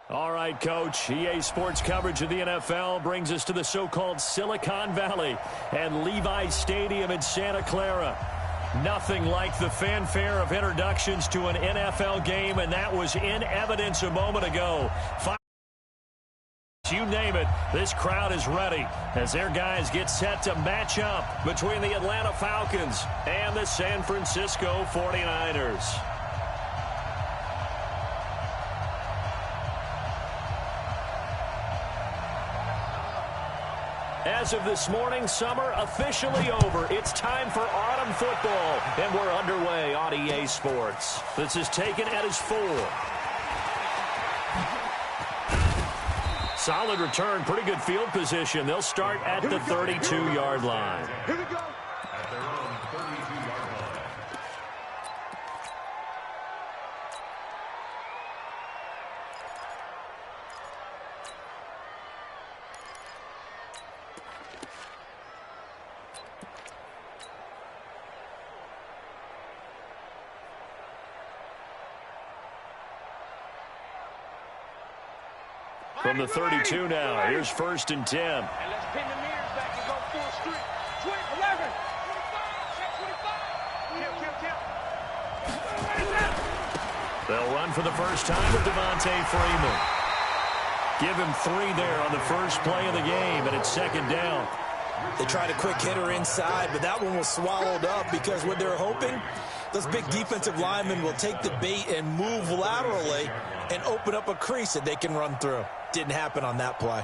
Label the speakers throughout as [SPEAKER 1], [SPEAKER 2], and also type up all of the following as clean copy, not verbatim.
[SPEAKER 1] All right, Coach. EA Sports coverage of the NFL brings us to the so-called Silicon Valley and Levi Stadium in Santa Clara. Nothing like the fanfare of introductions to an NFL game, and that was in evidence a moment ago. You name it, this crowd is ready as their guys get set to match up between the Atlanta Falcons and the San Francisco 49ers. As of this morning, summer officially over. It's time for autumn football, and we're underway on EA Sports. This is taken at his 4. Solid return, pretty good field position. They'll start at the 32-yard line.
[SPEAKER 2] Here we go.
[SPEAKER 1] From the 32 now, here's 1st and 10.
[SPEAKER 2] And let's pin the mirrors back and go full street. 11. 25.
[SPEAKER 1] They'll run for the first time with Devontae Freeman. Give him 3 there on the first play of the game, and it's 2nd down.
[SPEAKER 3] They tried a quick hitter inside, but that one was swallowed up because what they're hoping, those big defensive linemen will take the bait and move laterally and open up a crease that they can run through. Didn't happen on that play.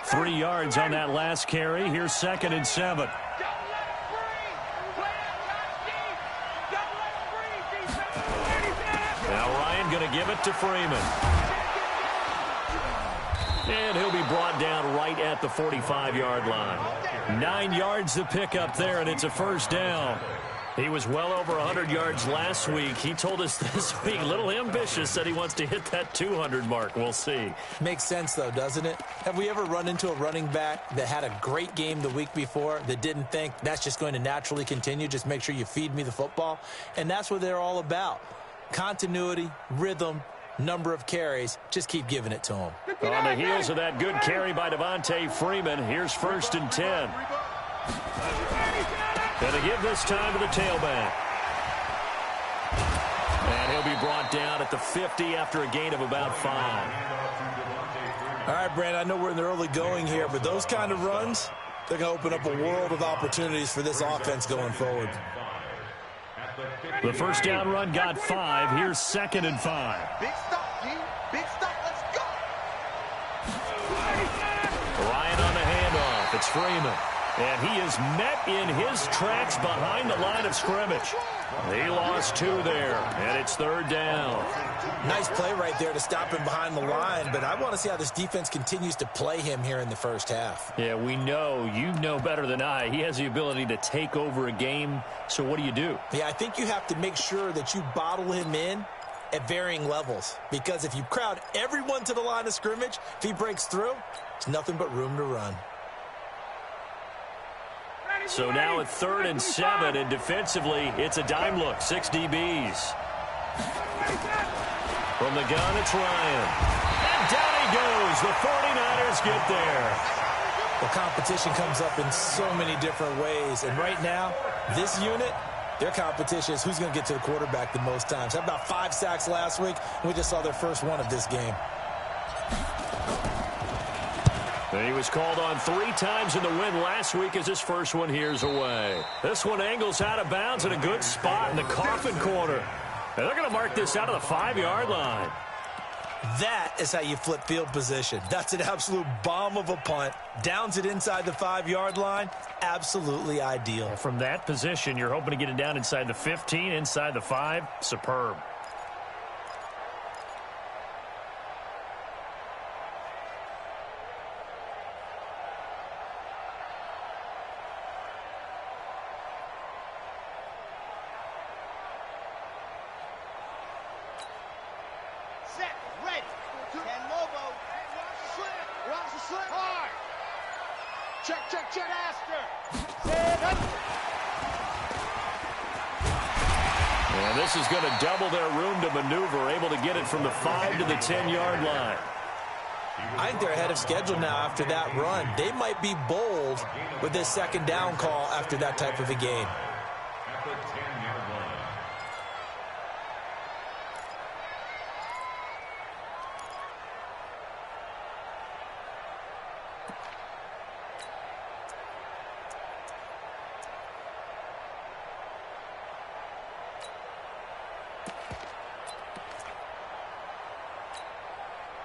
[SPEAKER 1] Three yards on that last carry. Here's 2nd and 7. Now Ryan going to give it to Freeman. And he'll be brought down right at the 45-yard line. 9 yards to pick up there, and it's a 1st down. He was well over 100 yards last week. He told us this week, a little ambitious, said he wants to hit that 200 mark. We'll see.
[SPEAKER 3] Makes sense, though, doesn't it? Have we ever run into a running back that had a great game the week before that didn't think that's just going to naturally continue? Just make sure you feed me the football. And that's what they're all about. Continuity, rhythm, number of carries. Just keep giving it to him.
[SPEAKER 1] On the heels of that good carry by Devontae Freeman, here's 1st and 10. Going to give this time to the tailback. And he'll be brought down at the 50 after a gain of about 5.
[SPEAKER 3] All right, Brandon, I know we're in the early going here, but those kind of runs, they're going to open up a world of opportunities for this offense going forward.
[SPEAKER 1] The 1st down run got 5. Here's 2nd and 5.
[SPEAKER 2] Big stop, G. Big stop. Let's go.
[SPEAKER 1] Ryan on the handoff. It's Freeman. And he is met in his tracks behind the line of scrimmage. He lost 2 there, and it's 3rd down.
[SPEAKER 3] Nice play right there to stop him behind the line, but I want to see how this defense continues to play him here in the first half.
[SPEAKER 1] Yeah, we know, you know better than I, he has the ability to take over a game, so what do you do?
[SPEAKER 3] Yeah, I think you have to make sure that you bottle him in at varying levels, because if you crowd everyone to the line of scrimmage, if he breaks through, it's nothing but room to run.
[SPEAKER 1] So now at 3rd and 7, and defensively, it's a dime look, 6 DBs. From the gun, it's Ryan. And down he goes. The 49ers get there.
[SPEAKER 3] The competition comes up in so many different ways, and right now, this unit, their competition is who's going to get to the quarterback the most times. How about 5 sacks last week? We just saw their first one of this game.
[SPEAKER 1] He was called on 3 times in the win last week as his first one here's away. This one angles out of bounds at a good spot in the coffin corner. And they're going to mark this out of the 5-yard line.
[SPEAKER 3] That is how you flip field position. That's an absolute bomb of a punt. Downs it inside the 5-yard line. Absolutely ideal.
[SPEAKER 1] From that position, you're hoping to get it down inside the 15, inside the 5. Superb.
[SPEAKER 2] Check, Aster. Set up.
[SPEAKER 1] And this is going to double their room to maneuver, able to get it from the 5 to the 10-yard line.
[SPEAKER 3] I think they're ahead of schedule now after that run. They might be bold with this second down call after that type of a game.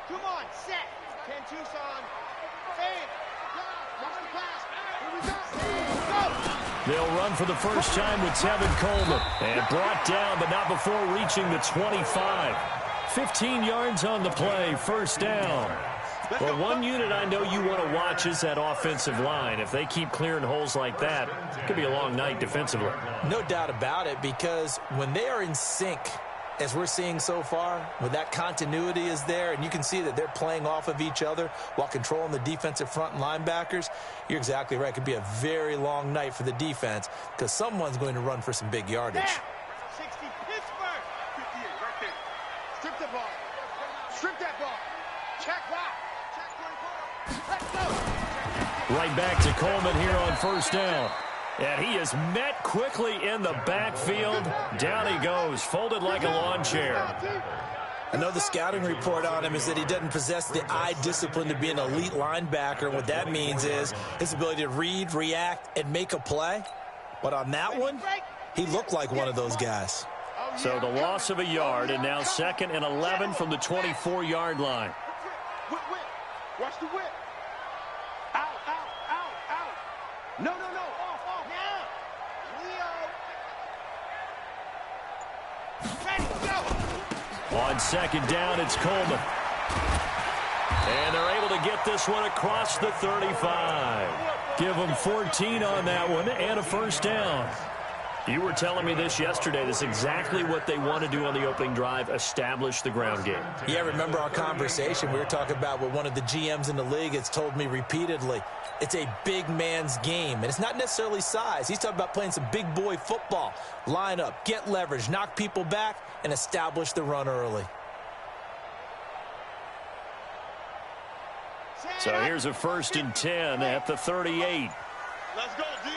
[SPEAKER 2] Come on, set. 10 Tucson. Fade. Watch the pass. Here we go.
[SPEAKER 1] They'll run for the first time with Tevin Coleman. And brought down, but not before reaching the 25. 15 yards on the play, first down. Well, one unit I know you want to watch is that offensive line. If they keep clearing holes like that, it could be a long night defensively.
[SPEAKER 3] No doubt about it, because when they are in sync, as we're seeing so far, when that continuity is there, and you can see that they're playing off of each other while controlling the defensive front and linebackers, you're exactly right. It could be a very long night for the defense because someone's going to run for some big yardage.
[SPEAKER 2] 60 Pittsburgh. 58 right there. Strip the ball. Strip that ball. Check that. Check 24. Let's go.
[SPEAKER 1] Right back to Coleman here on first down. And he is met quickly in the backfield. Down he goes, folded like a lawn chair.
[SPEAKER 3] I know the scouting report on him is that he doesn't possess the eye discipline to be an elite linebacker. And what that means is his ability to read, react, and make a play. But on that one, he looked like one of those guys.
[SPEAKER 1] So the loss of a yard, and now 2nd and 11 from the 24-yard line.
[SPEAKER 2] Whip. Watch the whip. Out. No. Off. Now. Leo. Ready, go.
[SPEAKER 1] On 2nd down, it's Coleman. And they're able to get this one across the 35. Give them 14 on that one and a first down. You were telling me this yesterday. This is exactly what they want to do on the opening drive, establish the ground game.
[SPEAKER 3] Yeah, remember our conversation? We were talking about what one of the GMs in the league has told me repeatedly. It's a big man's game, and it's not necessarily size. He's talking about playing some big boy football. Line up, get leverage, knock people back, and establish the run early.
[SPEAKER 1] So here's a 1st and 10 at the 38.
[SPEAKER 2] Let's go, D.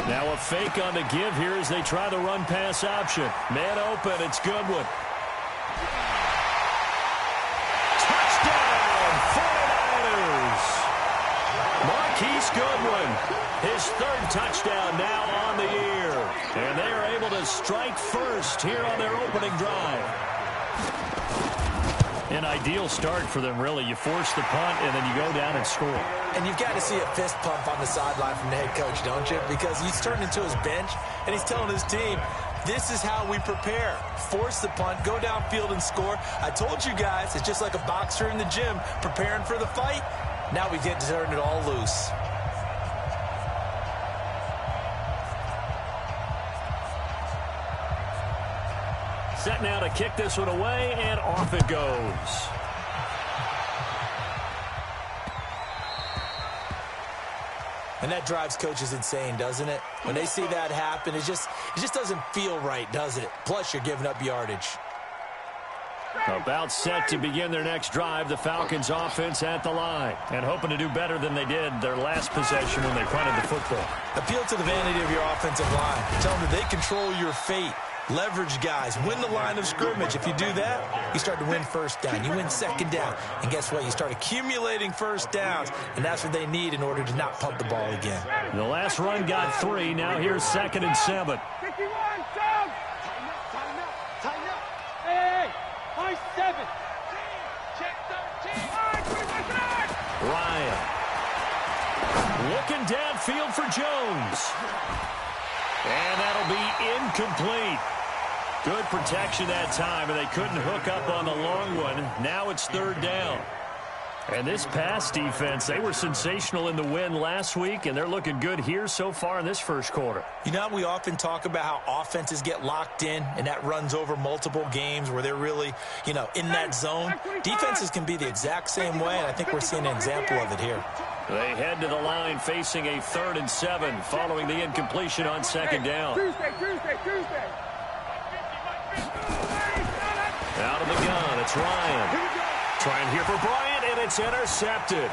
[SPEAKER 1] Now a fake on the give here as they try the run-pass option. Man open, it's Goodwin. Touchdown, 49ers! Marquise Goodwin, his 3rd touchdown now on the year. And they are able to strike first here on their opening drive. An ideal start for them, really. You force the punt, and then you go down and score.
[SPEAKER 3] And you've got to see a fist pump on the sideline from the head coach, don't you? Because he's turned into his bench, and he's telling his team, this is how we prepare. Force the punt, go downfield and score. I told you guys, it's just like a boxer in the gym preparing for the fight. Now we get to turn it all loose.
[SPEAKER 1] Set now to kick this one away, and off it goes.
[SPEAKER 3] And that drives coaches insane, doesn't it? When they see that happen, it just doesn't feel right, does it? Plus, you're giving up yardage.
[SPEAKER 1] About set to begin their next drive, the Falcons offense at the line. And hoping to do better than they did their last possession when they punted the football.
[SPEAKER 3] Appeal to the vanity of your offensive line. Tell them that they control your fate. Leverage guys. Win the line of scrimmage. If you do that, you start to win first down. You win second down. And guess what? You start accumulating first downs. And that's what they need in order to not punt the ball again.
[SPEAKER 1] The last run got 3. Now here's 2nd and 7.
[SPEAKER 2] 51, down. Tighten up. Hey, high 7. Check 13. All right,
[SPEAKER 1] Ryan. Looking downfield for Jones. And that'll be incomplete. Good protection that time, and they couldn't hook up on the long one. Now it's 3rd down. And this pass defense, they were sensational in the win last week, and they're looking good here so far in this first quarter.
[SPEAKER 3] You know, we often talk about how offenses get locked in, and that runs over multiple games where they're really, in that zone. Defenses can be the exact same way, and I think we're seeing an example of it here.
[SPEAKER 1] They head to the line facing a 3rd and 7 following the incompletion on 2nd down.
[SPEAKER 2] Tuesday.
[SPEAKER 1] Out of the gun, it's Ryan. Trying here for Bryant, and it's intercepted.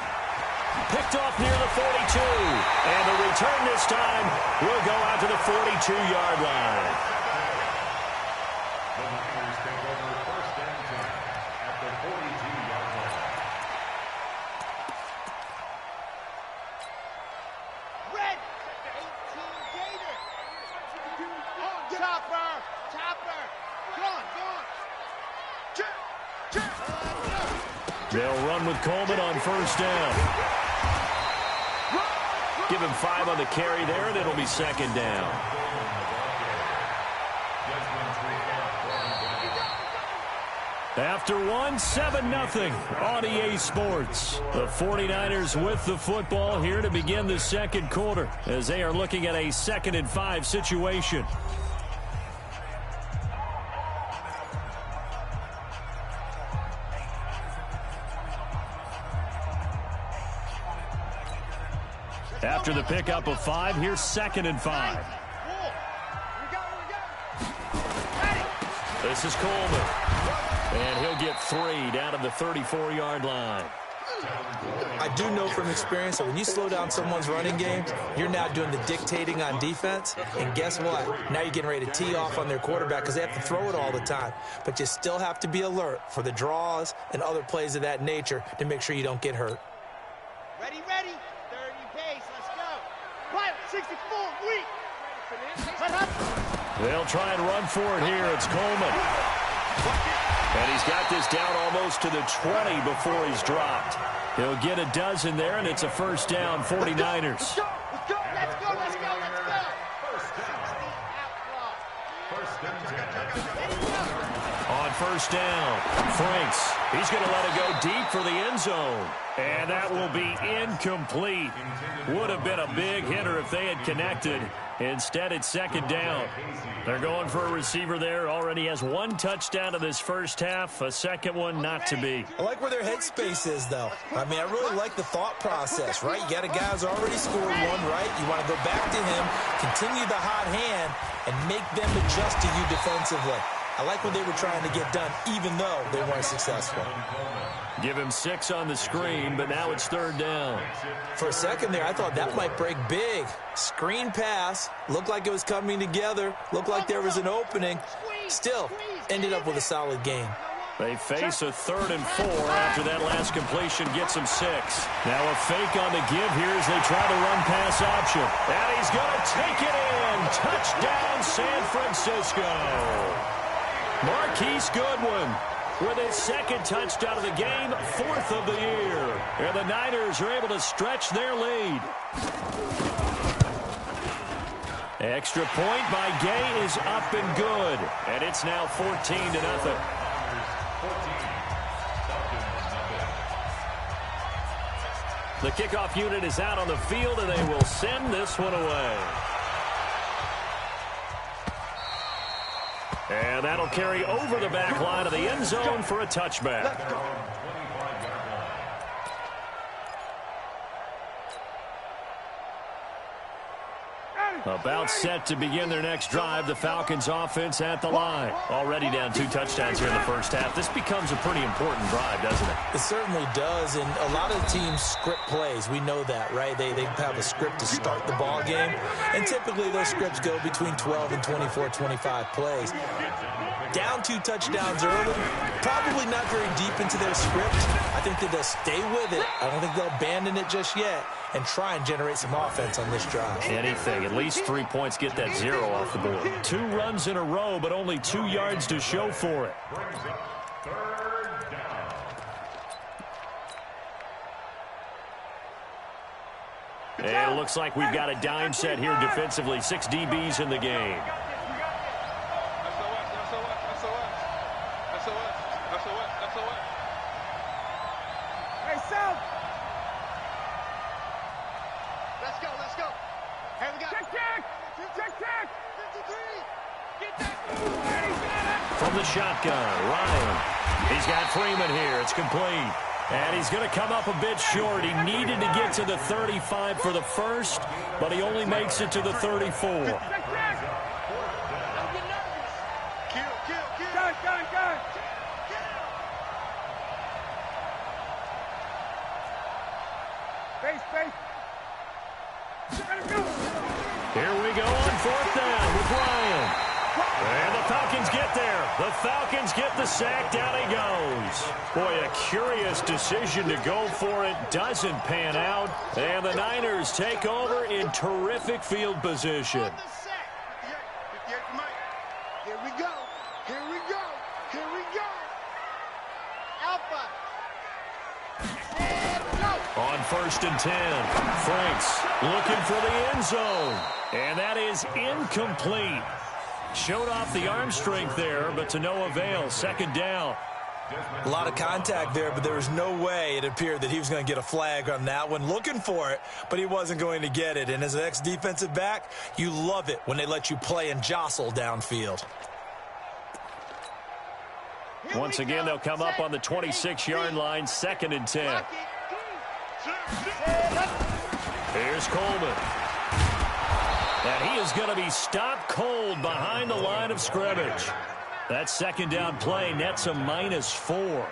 [SPEAKER 1] Picked off near the 42. And the return this time will go out to the 42-yard line.
[SPEAKER 2] Red. 18 Gator. Chopper. Go on.
[SPEAKER 1] They'll run with Coleman on 1st down. Give him 5 on the carry there, and it'll be 2nd down. After 7-0 on EA Sports. The 49ers with the football here to begin the 2nd quarter as they are looking at a 2nd and 5 situation. After the pickup of 5, here's 2nd and 5. This is Coleman. And he'll get 3 down to the 34-yard line.
[SPEAKER 3] I do know from experience that when you slow down someone's running game, you're now doing the dictating on defense. And guess what? Now you're getting ready to tee off on their quarterback because they have to throw it all the time. But you still have to be alert for the draws and other plays of that nature to make sure you don't get hurt.
[SPEAKER 2] Ready. 30 pace. Let's go. Right, 64. Weak.
[SPEAKER 1] They'll try and run for it here. It's Coleman. And he's got this down almost to the 20 before he's dropped. He'll get a dozen there, and it's a 1st down, 49ers.
[SPEAKER 2] Let's go.
[SPEAKER 1] On 1st down, Franks. He's going to let it go deep for the end zone. And that will be incomplete. Would have been a big hitter if they had connected. Instead, it's 2nd down. They're going for a receiver there. Already has 1 touchdown in this first half. A 2nd one not to be.
[SPEAKER 3] I like where their headspace is, though. I mean, I really like the thought process, right? You got a guy who's already scored 1, right? You want to go back to him, continue the hot hand, and make them adjust to you defensively. I like what they were trying to get done, even though they weren't successful.
[SPEAKER 1] Give him 6 on the screen, but now it's 3rd down.
[SPEAKER 3] For a second there, I thought that might break big. Screen pass. Looked like it was coming together. Looked like there was an opening. Still, ended up with a solid game.
[SPEAKER 1] They face a 3rd and 4 after that last completion gets him 6. Now a fake on the give here as they try to run pass option. And he's going to take it in. Touchdown, San Francisco. Marquise Goodwin with his 2nd touchdown of the game, 4th of the year. And the Niners are able to stretch their lead. Extra point by Gay is up and good. And it's now 14-0. The kickoff unit is out on the field, and they will send this one away. And that'll carry over the back line of the end zone for a touchback. About set to begin their next drive. The Falcons offense at the line. Already down 2 touchdowns here in the first half. This becomes a pretty important drive, doesn't it?
[SPEAKER 3] It certainly does, and a lot of teams script plays. We know that, right? They have a script to start the ball game, and typically those scripts go between 12 and 24, 25 plays. Down 2 touchdowns early, probably not very deep into their script. I think that they'll stay with it. I don't think they'll abandon it just yet and try and generate some offense on this drive.
[SPEAKER 1] Anything. At least 3 points, get that 0 off the board. 2 runs in a row, but only 2 yards to show for it. And it looks like we've got a dime set here defensively. 6 DBs in the game. From the shotgun, Ryan. He's got Freeman here. It's complete. And he's going to come up a bit short. He needed to get to the 35 for the first, but he only makes it to the 34. Here we go on fourth down with Ryan. And the Falcons get there. The Falcons get the sack. Down he goes. Boy, a curious decision to go for it. Doesn't pan out. And the Niners take over in terrific field position.
[SPEAKER 2] Here we go. Here we go. Here we go. Alpha. And go.
[SPEAKER 1] On 1st and 10, Franks looking for the end zone. And that is incomplete. Showed off the arm strength there, but to no avail. 2nd down.
[SPEAKER 3] A lot of contact there, but there was no way it appeared that he was going to get a flag on that one. Looking for it, but he wasn't going to get it. And as an ex-defensive back, you love it when they let you play and jostle downfield.
[SPEAKER 1] Once again, they'll come up on the 26-yard line, 2nd and 10. Here's Coleman. And he is going to be stopped cold behind the line of scrimmage. That 2nd down play nets a -4.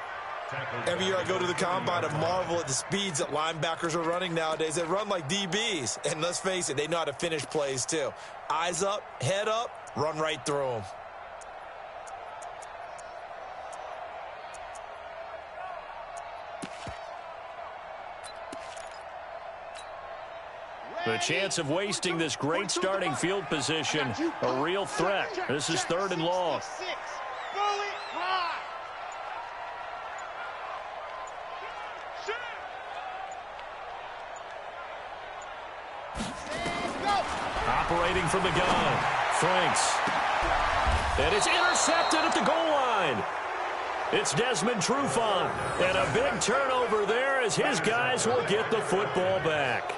[SPEAKER 3] Every year I go to the combine and marvel at the speeds that linebackers are running nowadays. They run like DBs. And let's face it, they know how to finish plays too. Eyes up, head up, run right through them.
[SPEAKER 1] The chance of wasting this great starting field position, a real threat. This is 3rd and long. Operating from the gun, Franks. And it's intercepted at the goal line. It's Desmond Trufant. And a big turnover there as his guys will get the football back.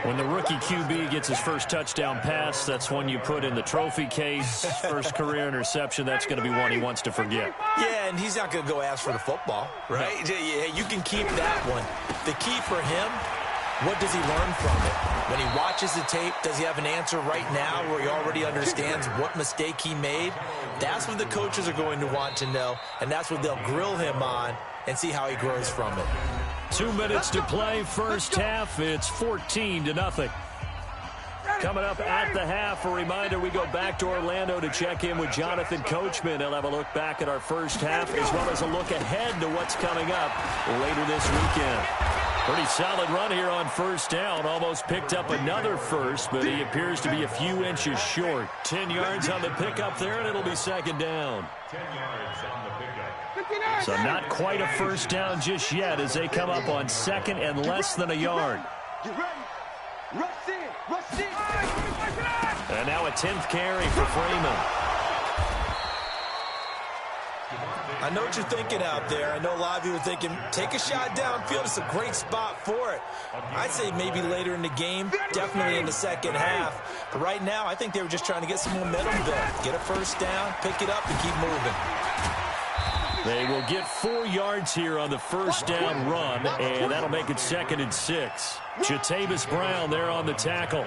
[SPEAKER 1] When the rookie QB gets his first touchdown pass, that's one you put in the trophy case. First career interception, that's going to be one he wants to forget.
[SPEAKER 3] Yeah, and he's not going to go ask for the football, right? No. Yeah, you can keep that one. The key for him, what does he learn from it? When he watches the tape, does he have an answer right now where he already understands what mistake he made? That's what the coaches are going to want to know, and that's what they'll grill him on and see how he grows from it.
[SPEAKER 1] 2 minutes to play, first half. It's 14-0. Coming up at the half, a reminder, we go back to Orlando to check in with Jonathan Coachman. He'll have a look back at our first half as well as a look ahead to what's coming up later this weekend. Pretty solid run here on 1st down. Almost picked up another first, but he appears to be a few inches short. 10 yards on the pickup there, and it'll be 2nd down.
[SPEAKER 2] 10 yards on the pickup.
[SPEAKER 1] So not quite a first down just yet as they come up on 2nd and less than a yard. And now a 10th carry for Freeman.
[SPEAKER 3] I know what you're thinking out there. I know a lot of you are thinking, take a shot downfield. It's a great spot for it. I'd say maybe later in the game, definitely in the 2nd half. But right now, I think they were just trying to get some momentum built. Get a first down, pick it up, and keep moving.
[SPEAKER 1] They will get 4 yards here on the first down run, and that'll make it 2nd and 6. Jatavis Brown there on the tackle.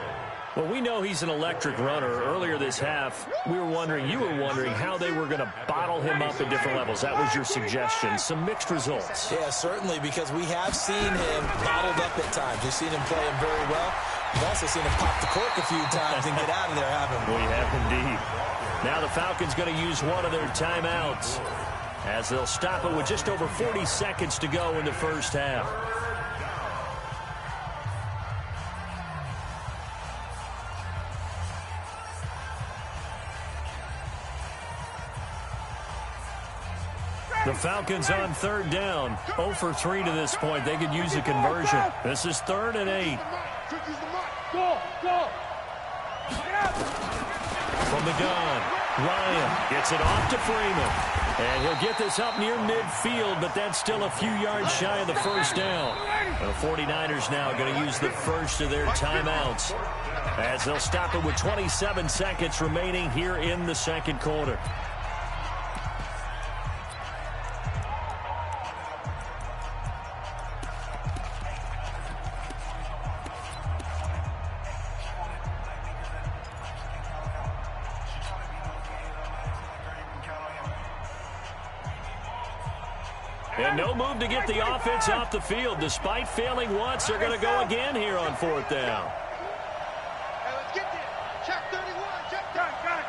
[SPEAKER 1] Well, we know he's an electric runner. Earlier this half, you were wondering how they were going to bottle him up at different levels. That was your suggestion. Some mixed results.
[SPEAKER 3] Yeah, certainly, because we have seen him bottled up at times. We've seen him playing very well. We've also seen him pop the cork a few times and get out of there, haven't we?
[SPEAKER 1] We have indeed. Now the Falcons going to use one of their timeouts as they'll stop it with just over 40 seconds to go in the first half. The Falcons on 3rd down. 0 for 3 to this point. They could use a conversion. This is 3rd and 8. From the gun, Ryan gets it off to Freeman. And he'll get this up near midfield, but that's still a few yards shy of the first down. The 49ers now going to use the first of their timeouts as they'll stop it with 27 seconds remaining here in the 2nd quarter. And no move to get the offense off the field. Despite failing once, they're going to go again here on 4th down.
[SPEAKER 2] Hey, let's get there. Check 31. Check. Got it.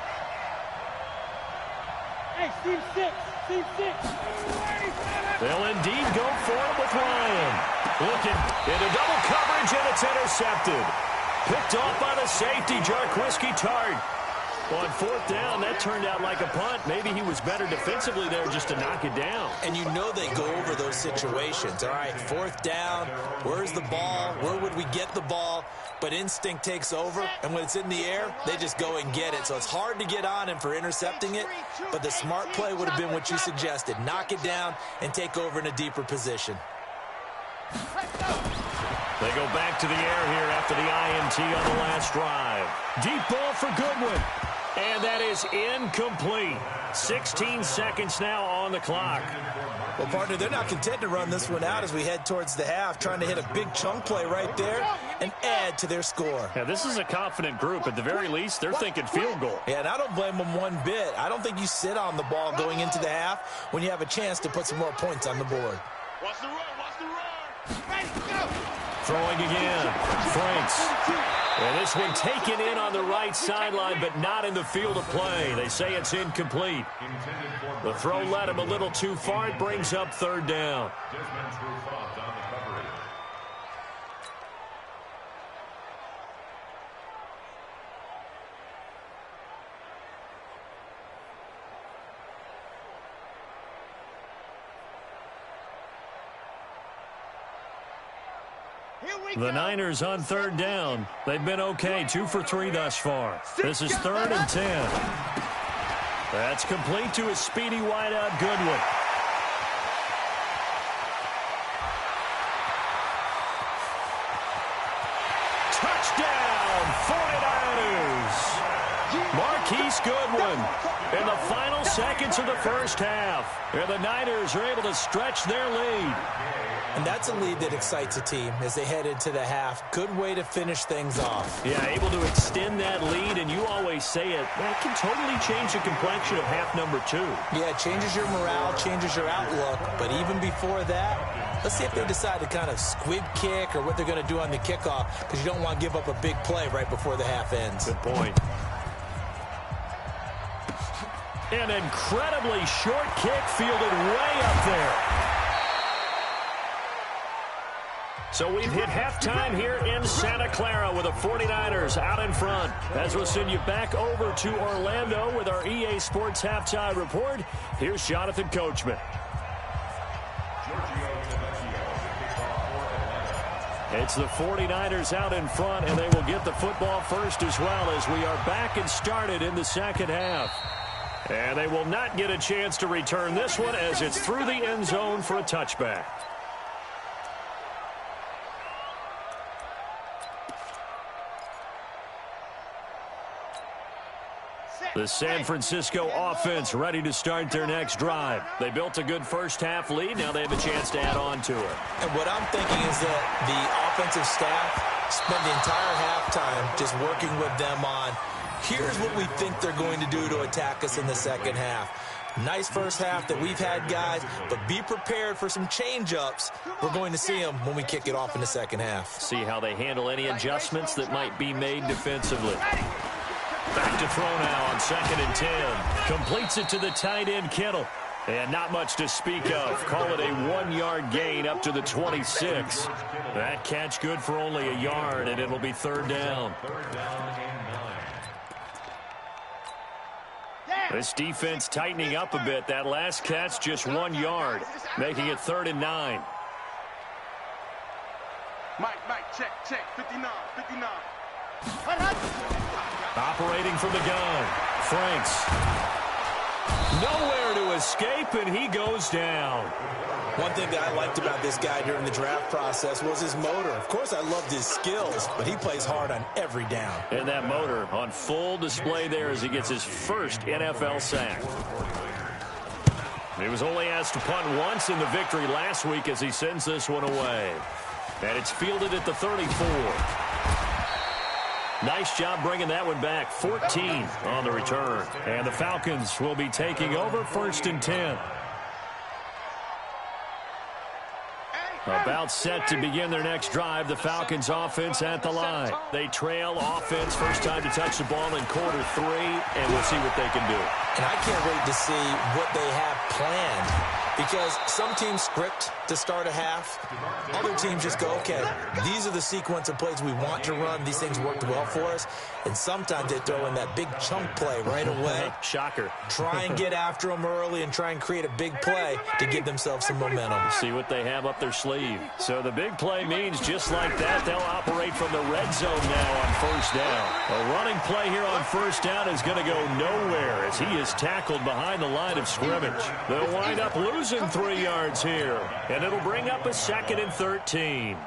[SPEAKER 2] Hey, Steve 6. Steve 6.
[SPEAKER 1] They'll indeed go for it with Ryan. Looking into double coverage, and it's intercepted. Picked off by the safety, Jarquiski Tart. On 4th down, that turned out like a punt. Maybe he was better defensively there just to knock it down.
[SPEAKER 3] And you know they go over those situations. All right, 4th down, where's the ball? Where would we get the ball? But instinct takes over, and when it's in the air, they just go and get it. So it's hard to get on him for intercepting it, but the smart play would have been what you suggested. Knock it down and take over in a deeper position.
[SPEAKER 1] They go back to the air here after the INT on the last drive. Deep ball for Goodwin. And that is incomplete. 16 seconds now on the clock.
[SPEAKER 3] Well, partner, they're not content to run this one out as we head towards the half, trying to hit a big chunk play right there and add to their score.
[SPEAKER 1] Yeah, this is a confident group. At the very least, they're thinking field goal.
[SPEAKER 3] Yeah, and I don't blame them one bit. I don't think you sit on the ball going into the half when you have a chance to put some more points on the board.
[SPEAKER 2] Watch the run. Ready, go.
[SPEAKER 1] Throwing again. Franks. And this one taken in on the right sideline, but not in the field of play. They say it's incomplete. The throw led him a little too far. It brings up 3rd down. The Niners on 3rd down. They've been okay, 2 for 3 thus far. This is 3rd and 10. That's complete to a speedy wideout, Goodwin. Touchdown, 49ers! Marquise Goodwin in the final seconds of the first half. And the Niners are able to stretch their lead.
[SPEAKER 3] And that's a lead that excites a team as they head into the half. Good way to finish things off.
[SPEAKER 1] Yeah, able to extend that lead, and you always say it, that can totally change the complexion of half number 2.
[SPEAKER 3] Yeah, it changes your morale, changes your outlook. But even before that, let's see if they decide to kind of squib kick or what they're going to do on the kickoff, because you don't want to give up a big play right before the half ends.
[SPEAKER 1] Good point. An incredibly short kick fielded way up there. So we've hit halftime here in Santa Clara with the 49ers out in front. As we'll send you back over to Orlando with our EA Sports Halftime Report, here's Jonathan Coachman. It's the 49ers out in front, and they will get the football first as well as we are back and started in the second half. And they will not get a chance to return this one as it's through the end zone for a touchback. The San Francisco offense ready to start their next drive. They built a good first half lead. Now they have a chance to add on to it.
[SPEAKER 3] And what I'm thinking is that the offensive staff spent the entire halftime just working with them on, here's what we think they're going to do to attack us in the second half. Nice first half that we've had, guys, but be prepared for some change-ups. We're going to see them when we kick it off in the second half.
[SPEAKER 1] See how they handle any adjustments that might be made defensively. Back to throw now on 2nd and 10. Completes it to the tight end, Kittle. And not much to speak of. Call it a 1-yard gain up to the 26. That catch good for only a yard, and it'll be 3rd down. This defense tightening up a bit. That last catch just 1 yard, making it 3rd and 9.
[SPEAKER 2] Mike, check, 59.
[SPEAKER 1] Operating from the gun, Franks. Nowhere to escape, and he goes down.
[SPEAKER 3] One thing that I liked about this guy during the draft process was his motor. Of course, I loved his skills, but he plays hard on every down.
[SPEAKER 1] And that motor on full display there as he gets his first NFL sack. He was only asked to punt once in the victory last week as he sends this one away. And it's fielded at the 34. Nice job bringing that one back. 14 on the return. And the Falcons will be taking over 1st and 10. About set to begin their next drive. The Falcons offense at the line. They trail offense. First time to touch the ball in quarter 3, and we'll see what they can do.
[SPEAKER 3] And I can't wait to see what they have planned, because some teams script to start a half. Other teams just go, okay, these are the sequence of plays we want to run. These things worked well for us. And sometimes they throw in that big chunk play right away.
[SPEAKER 1] Shocker.
[SPEAKER 3] Try and get after them early and try and create a big play to give themselves some momentum.
[SPEAKER 1] See what they have up their sleeve. So the big play means just like that, they'll operate from the red zone now on first down. A running play here on first down is going to go nowhere as he is tackled behind the line of scrimmage. They'll wind up losing 3 yards here, and it'll bring up a 2nd and 13.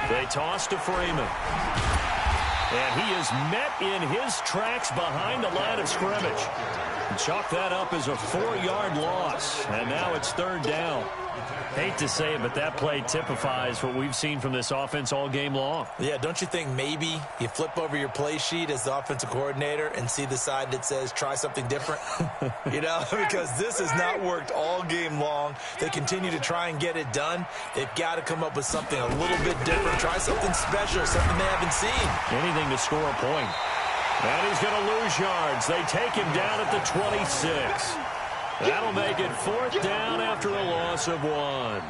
[SPEAKER 1] They toss to Freeman. And he is met in his tracks behind the line of scrimmage. Chalk that up as a 4-yard loss. And now it's 3rd down. Hate to say it, but that play typifies what we've seen from this offense all game long.
[SPEAKER 3] Yeah, don't you think maybe you flip over your play sheet as the offensive coordinator and see the side that says try something different? You know, because this has not worked all game long. They continue to try and get it done. They've got to come up with something a little bit different. Try something special, something they haven't seen.
[SPEAKER 1] Anything to score a point. And he's going to lose yards. They take him down at the 26. That'll make it 4th down after a loss of 1.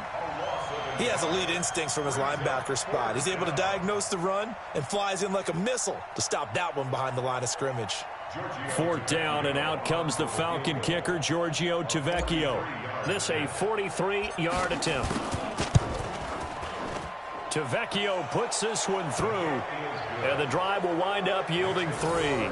[SPEAKER 3] He has elite instincts from his linebacker spot. He's able to diagnose the run and flies in like a missile to stop that one behind the line of scrimmage.
[SPEAKER 1] 4th down, and out comes the Falcon kicker, Giorgio Tavecchio. This a 43-yard attempt. Tavecchio puts this one through, and the drive will wind up yielding 3.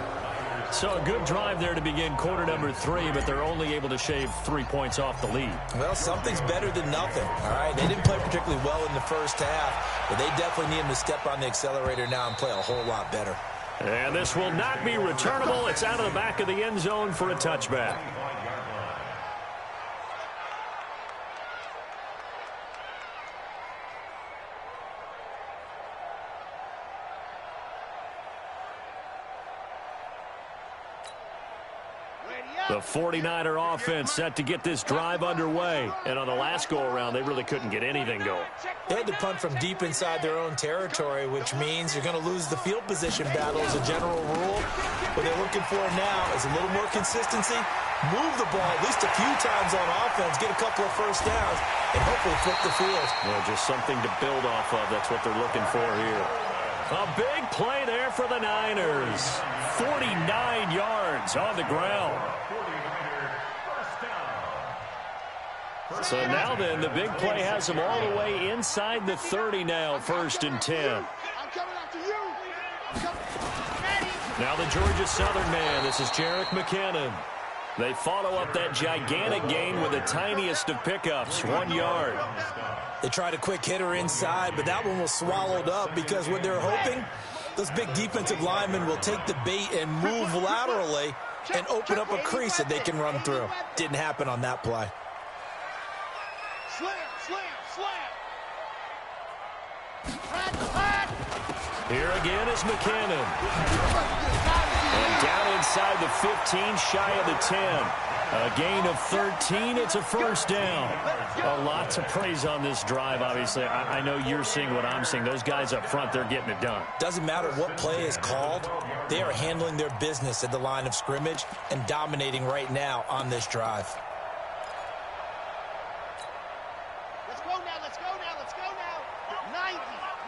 [SPEAKER 1] So a good drive there to begin quarter number 3, but they're only able to shave 3 points off the lead.
[SPEAKER 3] Well, something's better than nothing, all right? They didn't play particularly well in the first half, but they definitely need them to step on the accelerator now and play a whole lot better.
[SPEAKER 1] And this will not be returnable. It's out of the back of the end zone for a touchback. The 49er offense set to get this drive underway. And on the last go-around, they really couldn't get anything going.
[SPEAKER 3] They had to punt from deep inside their own territory, which means you're going to lose the field position battle as a general rule. What they're looking for now is a little more consistency, move the ball at least a few times on offense, get a couple of first downs, and hopefully flip the field.
[SPEAKER 1] Well, just something to build off of. That's what they're looking for here. A big play there for the Niners. 49 yards on the ground. So now then, the big play has them all the way inside the 30 now, 1st and 10. Now the Georgia Southern man, this is Jerick McKinnon. They follow up that gigantic gain with the tiniest of pickups, 1 yard.
[SPEAKER 3] They tried a quick hitter inside, but that one was swallowed up because what they're hoping, those big defensive linemen will take the bait and move laterally and open up a crease that they can run through. Didn't happen on that play.
[SPEAKER 2] Slam, slam, slam.
[SPEAKER 1] Here again is McKinnon. And down inside the 15, shy of the 10. A gain of 13. It's a 1st down. A lot to praise on this drive, obviously. I know you're seeing what I'm seeing. Those guys up front, they're getting it done.
[SPEAKER 3] Doesn't matter what play is called. They are handling their business at the line of scrimmage and dominating right now on this drive.
[SPEAKER 2] Let's go now, let's go now, let's go now. 90,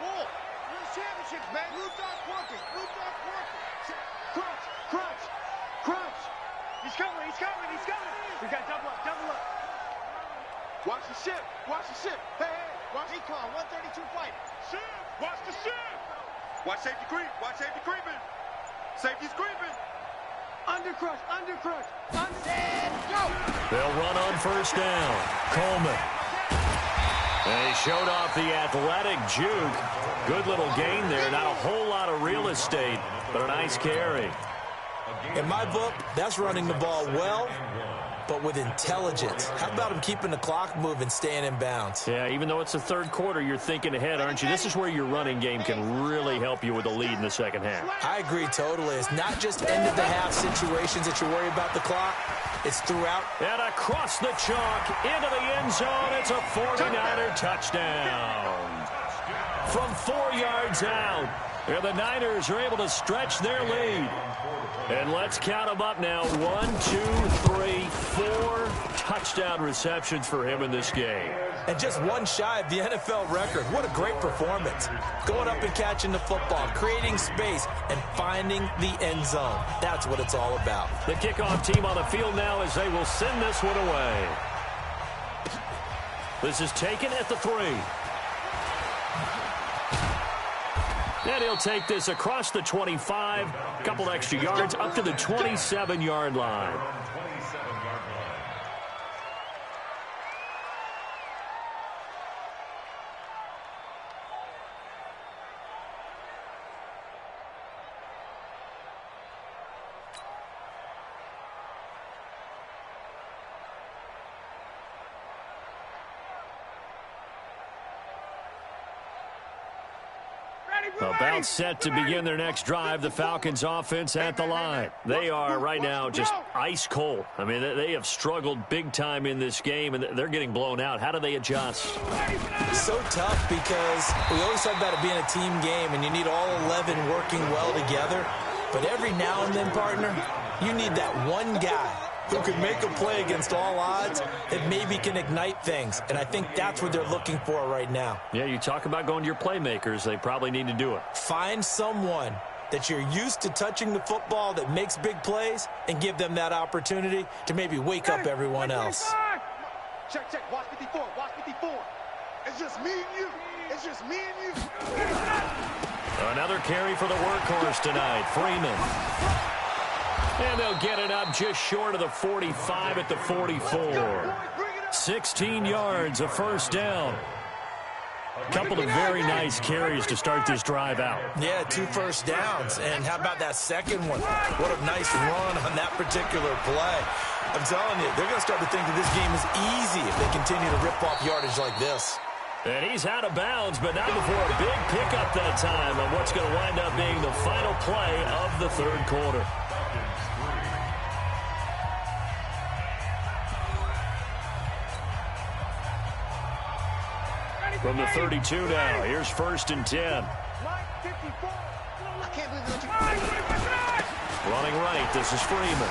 [SPEAKER 2] cool. Win championships, man. Blue dog working, blue dog working. Crunch, crunch, crunch. He's coming, he's coming, he's coming. We got double up, double up. Watch the ship, watch the ship. Hey, hey, watch Econ, 132 fight. Ship, watch the ship. Watch safety creep, watch safety creeping. Safety's creeping. Undercrush, undercrush, and go.
[SPEAKER 1] They'll run on 1st down. Coleman. And he showed off the athletic juke. Good little gain there. Not a whole lot of real estate, but a nice carry.
[SPEAKER 3] In my book, that's running the ball well but with intelligence. How about him keeping the clock moving, staying in bounds?
[SPEAKER 1] Yeah, even though it's the third quarter, you're thinking ahead, aren't you? This is where your running game can really help you with a lead in the second half.
[SPEAKER 3] I agree totally. It's not just end-of-the-half situations that you worry about the clock. It's throughout.
[SPEAKER 1] And across the chalk, into the end zone, it's a 49er touchdown. From 4 yards out, and the Niners are able to stretch their lead. And let's count them up now. 1, 2, 3, 4 touchdown receptions for him in this game.
[SPEAKER 3] And just one shy of the NFL record. What a great performance. Going up and catching the football, creating space, and finding the end zone. That's what it's all about.
[SPEAKER 1] The kickoff team on the field now as they will send this one away. This is taken at the 3. And he'll take this across the 25, a couple extra yards, up to the 27-yard line. About set to begin their next drive, the Falcons offense at the line. They are right now just ice cold. I mean, they have struggled big time in this game, and they're getting blown out. How do they adjust?
[SPEAKER 3] So tough because we always talk about it being a team game, and you need all 11 working well together. But every now and then, partner, you need that one guy who can make a play against all odds that maybe can ignite things. And I think that's what they're looking for right now.
[SPEAKER 1] Yeah, you talk about going to your playmakers. They probably need to do it.
[SPEAKER 3] Find someone that you're used to touching the football that makes big plays and give them that opportunity to maybe wake up everyone else.
[SPEAKER 2] Check, check. Watch 54. Watch 54. It's just me and you. It's just me and you.
[SPEAKER 1] Another carry for the workhorse tonight, Freeman. And they'll get it up just short of the 45 at the 44. 16 yards, a first down. A couple of very nice carries to start this drive out.
[SPEAKER 3] Yeah, 2 first downs. And how about that second one? What a nice run on that particular play. I'm telling you, they're going to start to think that this game is easy if they continue to rip off yardage like this.
[SPEAKER 1] And he's out of bounds, but not before a big pickup that time on what's going to wind up being the final play of the third quarter. From the 32 now, here's 1st and 10. Running right, this is Freeman.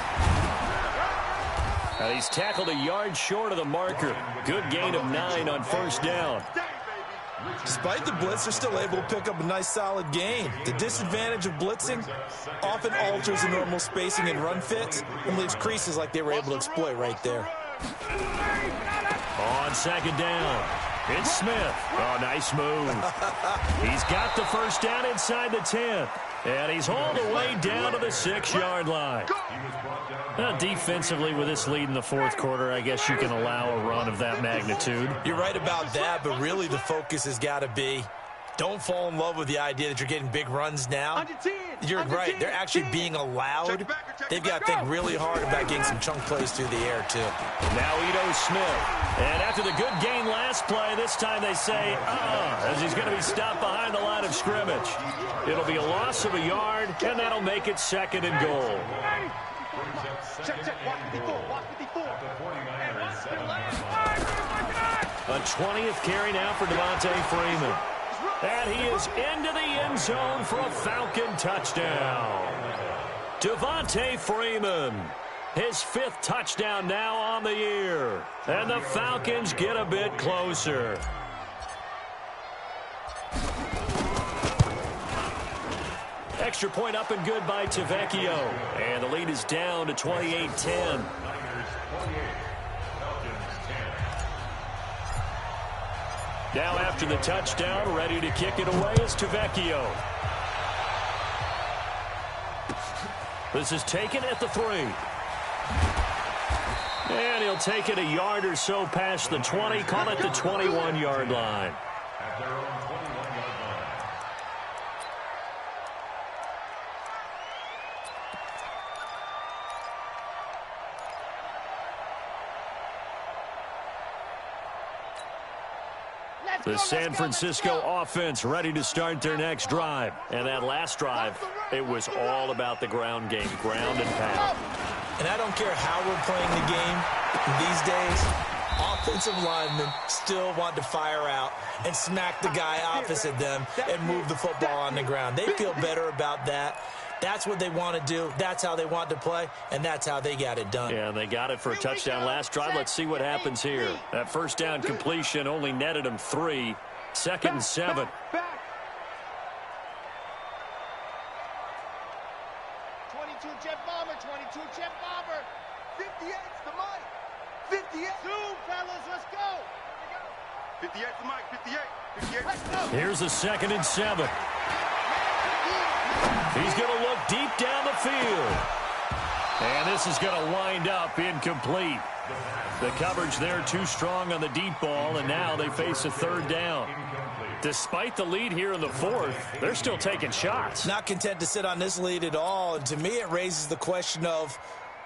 [SPEAKER 1] And he's tackled a yard short of the marker. Good gain of 9 on first down.
[SPEAKER 3] Despite the blitz, they're still able to pick up a nice solid gain. The disadvantage of blitzing often alters the normal spacing and run fits and leaves creases like they were able to exploit right there.
[SPEAKER 1] On second down, it's Smith. Oh, nice move. He's got the first down inside the 10. And he's hauled away down to the 6-yard line. Defensively, with this lead in the fourth quarter, I guess you can allow a run of that magnitude.
[SPEAKER 3] You're right about that, but really the focus has got to be don't fall in love with the idea that you're getting big runs now. You're right. They're actually being allowed. They've got to think really hard about getting some chunk plays through the air, too.
[SPEAKER 1] Now Ito Smith. And after the good gain last play, this time they say, as he's going to be stopped behind the line of scrimmage. It'll be a loss of a yard, and that'll make it 2nd and goal.
[SPEAKER 2] Check, check. Watch 54. Watch 54.
[SPEAKER 1] A 20th carry now for Devontae Freeman. And he is into the end zone for a Falcon touchdown. Devontae Freeman, his 5th touchdown now on the year. And the Falcons get a bit closer. Extra point up and good by Tavecchio. And the lead is down to 28-10. Now after the touchdown, ready to kick it away is Tavecchio. This is taken at the 3. And he'll take it a yard or so past the 20, call it the 21-yard line. The San Francisco offense ready to start their next drive. And that last drive, it was all about the ground game, ground and pound.
[SPEAKER 3] And I don't care how we're playing the game these days, offensive linemen still want to fire out and smack the guy opposite them and move the football on the ground. They feel better about that. That's what they want to do. That's how they want to play, and that's how they got it done.
[SPEAKER 1] Yeah, they got it for a touchdown last drive. Let's see what happens here. That first down completion only netted them 3. 2nd and 7.
[SPEAKER 2] 22 jet bomber, 22 jet bomber. 58's the mic. 58. Zoom, fellas, let's go. 58's the mic, 58. 58. Let's go.
[SPEAKER 1] Here's a 2nd and 7. He's going to look deep down the field. And this is going to wind up incomplete. The coverage there too strong on the deep ball, and now they face a 3rd down. Despite the lead here in the 4th, they're still taking shots.
[SPEAKER 3] Not content to sit on this lead at all, and to me it raises the question of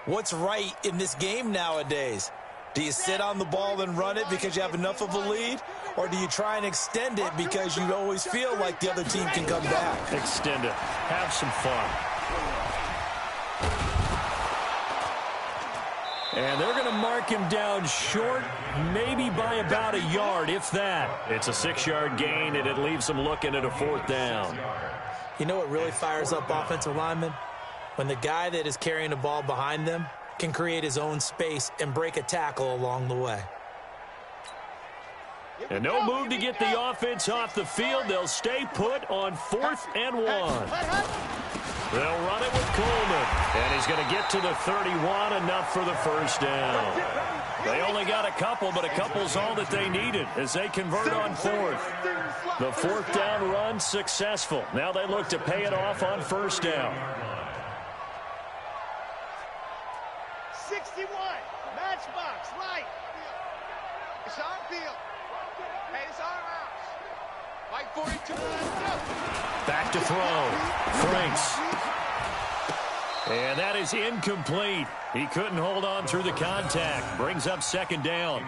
[SPEAKER 3] what's right in this game nowadays. Do you sit on the ball and run it because you have enough of a lead? Or do you try and extend it because you always feel like the other team can come back?
[SPEAKER 1] Extend it. Have some fun. And they're going to mark him down short, maybe by about a yard, if that. It's a 6-yard gain, and it leaves them looking at a 4th down.
[SPEAKER 3] You know what really fires up offensive linemen? When the guy that is carrying the ball behind them can create his own space and break a tackle along the way.
[SPEAKER 1] And no move to get the offense off the field. They'll stay put on 4th and 1. They'll run it with Coleman. And he's going to get to the 31, enough for the first down. They only got a couple, but a couple's all that they needed as they convert on 4th. The 4th down run successful. Now they look to pay it off on 1st down.
[SPEAKER 2] 61, matchbox, right. It's our field. Hey, it's our house. Mike 42, let's go.
[SPEAKER 1] Back to throw. Franks. And that is incomplete. He couldn't hold on through the contact. Brings up 2nd down.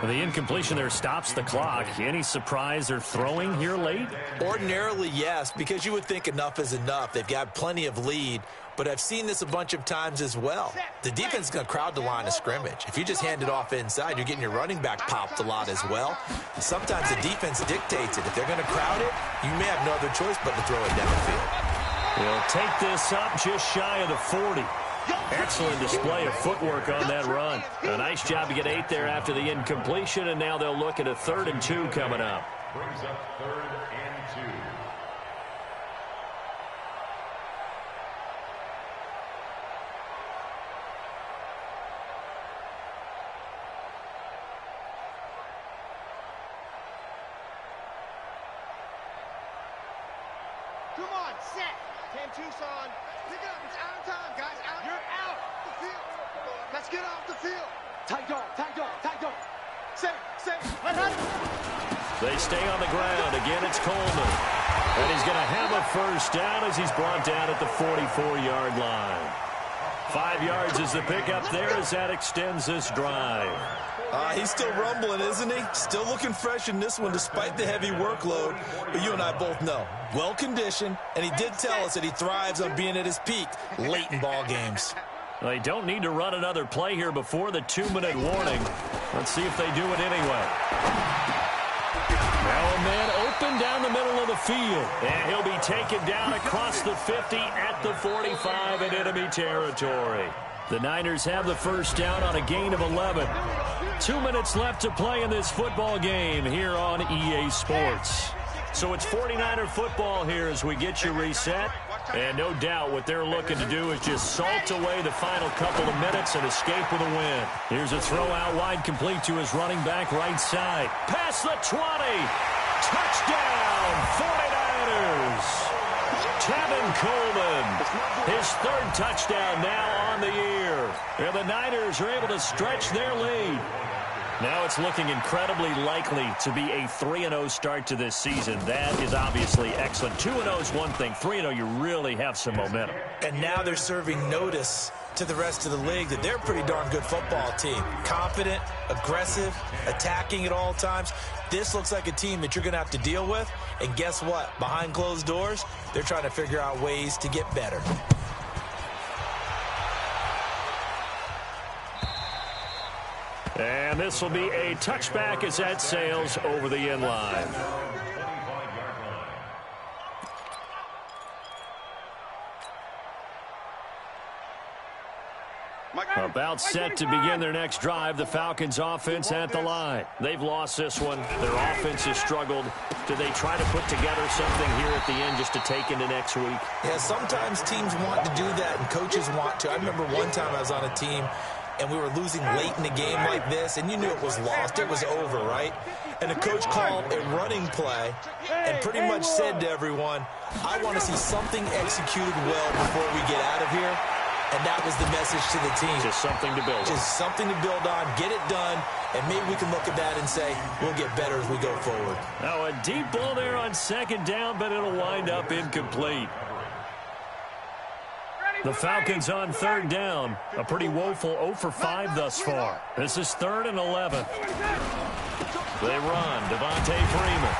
[SPEAKER 1] The incompletion there stops the clock. Any surprise they're throwing here late?
[SPEAKER 3] Ordinarily, yes, because you would think enough is enough. They've got plenty of lead. But I've seen this a bunch of times as well. The defense is going to crowd the line of scrimmage. If you just hand it off inside, you're getting your running back popped a lot as well. And sometimes the defense dictates it. If they're going to crowd it, you may have no other choice but to throw it downfield.
[SPEAKER 1] He'll take this up just shy of the 40. Excellent display of footwork on that run. A nice job to get 8 there after the incompletion, and now they'll look at a 3rd and 2 coming up.
[SPEAKER 4] Brings up 3rd and 2.
[SPEAKER 2] Come on, set. 10 Tucson. Pick it up. It's out of time, guys. You're out the field. Let's get off the field. Tight dog, tight dog, tight dog. Safe. Let's hit it.
[SPEAKER 1] They stay on the ground. Again, it's Coleman. And he's going to have a 1st down as he's brought down at the 44-yard line. 5 yards is the pickup there as that extends this drive.
[SPEAKER 3] He's still rumbling, isn't he? Still looking fresh in this one despite the heavy workload. But you and I both know, well-conditioned, and he did tell us that he thrives on being at his peak late in ball games.
[SPEAKER 1] They don't need to run another play here before the 2-minute warning. Let's see if they do it anyway. Now a man open down the middle of the field. And he'll be taken down across the 50 at the 45 in enemy territory. The Niners have the 1st down on a gain of 11. 2 minutes left to play in this football game here on EA Sports. So it's 49er football here as we get you reset. And no doubt what they're looking to do is just salt away the final couple of minutes and escape with a win. Here's a throw out wide complete to his running back right side. Past the 20. Touchdown, 49ers. Tevin Coleman, his 3rd touchdown now on the year. And the Niners are able to stretch their lead. Now it's looking incredibly likely to be a 3-0 start to this season. That is obviously excellent. 2-0 is one thing. 3-0, you really have some momentum.
[SPEAKER 3] And now they're serving notice to the rest of the league that they're a pretty darn good football team. Confident, aggressive, attacking at all times. This looks like a team that you're going to have to deal with. And guess what? Behind closed doors, they're trying to figure out ways to get better.
[SPEAKER 1] And this will be a touchback as that sails over the end line. About set to begin their next drive, the Falcons offense at the line. They've lost this one. Their offense has struggled. Do they try to put together something here at the end just to take into next week?
[SPEAKER 3] Yeah, sometimes teams want to do that and coaches want to. I remember one time I was on a team and we were losing late in the game like this, and you knew it was lost. It was over, right? And the coach called a running play and pretty much said to everyone, I want to see something executed well before we get out of here. And that was the message to the team.
[SPEAKER 1] Just something to build on.
[SPEAKER 3] Just something to build on, get it done, and maybe we can look at that and say, we'll get better as we go forward.
[SPEAKER 1] Now a deep ball there on second down, but it'll wind up incomplete. The Falcons on third down. A pretty woeful 0 for 5 thus far. This is 3rd and 11. They run. Devontae Freeman.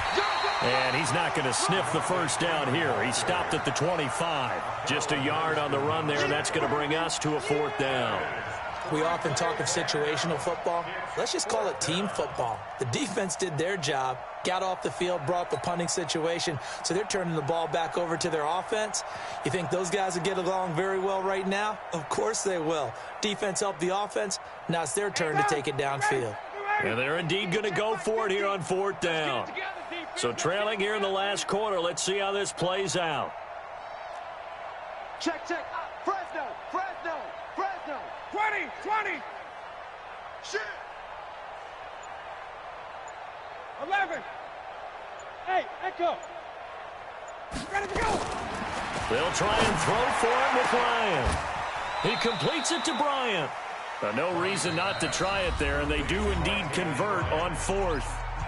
[SPEAKER 1] And he's not going to sniff the first down here. He stopped at the 25. Just a yard on the run there. That's going to bring us to a 4th down.
[SPEAKER 3] We often talk of situational football. Let's just call it team football. The defense did their job, got off the field, brought the punting situation, so they're turning the ball back over to their offense. You think those guys will get along very well right now? Of course they will. Defense helped the offense. Now it's their turn to take it downfield.
[SPEAKER 1] And they're indeed going to go for it here on 4th down. So trailing here in the last quarter. Let's see how this plays out.
[SPEAKER 2] Check. Fresno. 20. Shit. 11. Hey, Echo. Ready to go.
[SPEAKER 1] They'll try and throw for it with Ryan. He completes it to Bryant. No reason not to try it there, and they do indeed convert on 4th.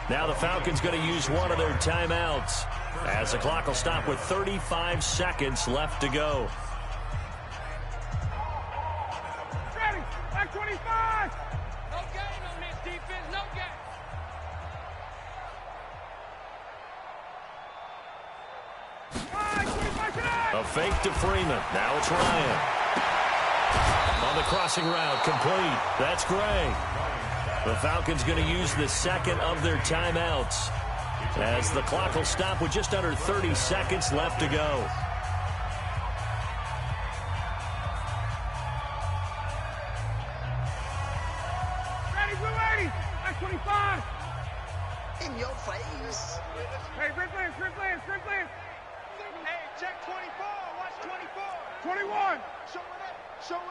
[SPEAKER 1] Now the Falcons going to use one of their timeouts as the clock will stop with 35 seconds left to go.
[SPEAKER 2] Ready. Back 25. No gain on this defense. No gain.
[SPEAKER 1] A fake to Freeman. Now it's Ryan. On the crossing route, complete. That's Gray. The Falcons going to use the second of their timeouts as the clock will stop with just under 30 seconds left to go.
[SPEAKER 2] Ready, Blue 80. Back 25. In your face. Hey, Red Lance. Hey, check 24. Watch 24. 21. Show it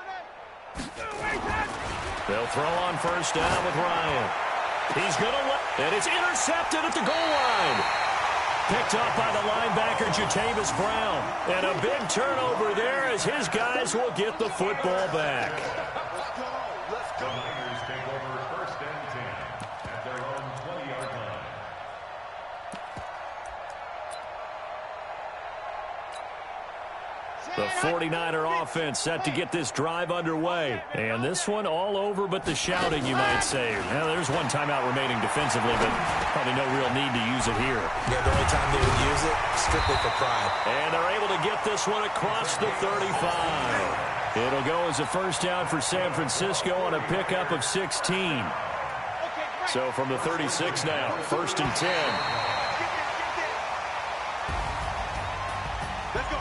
[SPEAKER 2] up.
[SPEAKER 1] They'll throw on first down with Ryan. He's going to and it's intercepted at the goal line. Picked up by the linebacker, Jatavis Brown. And a big turnover there as his guys will get the football back.
[SPEAKER 4] Let's go. The Niners take over 1st and 10 at their own 20-yard line.
[SPEAKER 1] The 49er offense set to get this drive underway. And this one all over but the shouting, you might say. Now, there's one timeout remaining defensively, but probably no real need to use it here.
[SPEAKER 3] Yeah, the only time they would use it, strictly for pride.
[SPEAKER 1] And they're able to get this one across the 35. It'll go as a first down for San Francisco on a pickup of 16. So from the 36 now, 1st and 10.
[SPEAKER 2] Let's go.